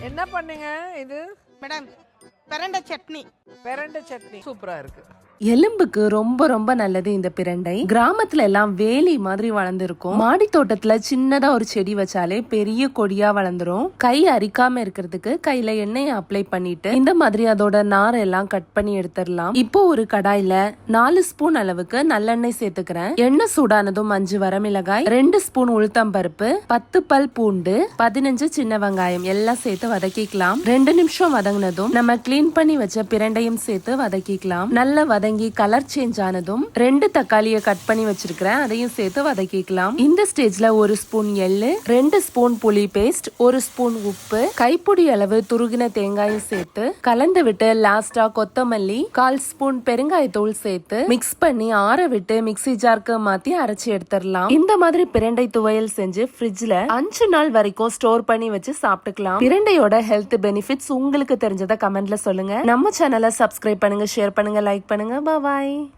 என்ன பண்ணீங்க இது? மேடம் பிரண்டை சட்னி. பிரண்டை சட்னி சூப்பரா இருக்கு. எலும்புக்கு ரொம்ப ரொம்ப நல்லது இந்த பிரண்டை. கிராமத்துல எல்லாம் வேலி மாதிரி வளர்ந்துருக்கும். மாடி தோட்டத்துல சின்னதா ஒரு செடி வச்சாலே பெரிய கொடியா வளர்ந்துரும். கை அரிக்காம இருக்கிறதுக்கு கையில எண்ணெயை அப்ளை பண்ணிட்டு இந்த மாதிரி அதோட நார் எல்லாம் கட் பண்ணி எடுத்துடலாம். இப்போ ஒரு கடாயில 4 ஸ்பூன் அளவுக்கு நல்லெண்ணெய் சேர்த்துக்கிறேன். எண்ணெய் சூடானதும் 5 வரமிளகாய், 2 ஸ்பூன் உளுத்தம் பருப்பு, 10 பல் பூண்டு, 15 சின்ன வெங்காயம் எல்லாம் சேர்த்து வதக்கிக்கலாம். 2 நிமிஷம் வதங்கினதும் நம்ம கிளீன் பண்ணி வச்ச பிரண்டையும் சேர்த்து வதக்கிக்கலாம். நல்ல வதங்கி கலர் சேஞ்ச் ஆனதும் 2 தக்காளியை கட் பண்ணி வச்சிருக்கிறேன், அதையும் சேர்த்து வதக்கிக்கலாம். இந்த ஸ்டேஜ்ல 1 ஸ்பூன் எள்ளு, 2 ஸ்பூன் புளி பேஸ்ட், 1 ஸ்பூன் உப்பு, கைப்பிடி அளவு துருகின தேங்காயும் சேர்த்து கலந்து விட்டு லாஸ்டா கொத்தமல்லி, 1/4 ஸ்பூன் பெருங்காயத்தூள் சேர்த்து மிக்ஸ் பண்ணி ஆற விட்டு மிக்ஸி ஜாருக்கு மாத்தி அரைச்சி எடுத்துடலாம். இந்த மாதிரி பிரண்டை துவையல் செஞ்சு ஃப்ரிட்ஜ்ல 5 நாள் வரைக்கும் ஸ்டோர் பண்ணி வச்சு சாப்பிட்டுக்கலாம். பிரண்டையோட ஹெல்த் பெனிஃபிட்ஸ் உங்களுக்கு தெரிஞ்சதை கமெண்ட்ல சொல்லுங்க. நம்ம சேனலை சப்ஸ்கிரைப் பண்ணுங்க, ஷேர் பண்ணுங்க, லைக் பண்ணுங்க. Bye bye.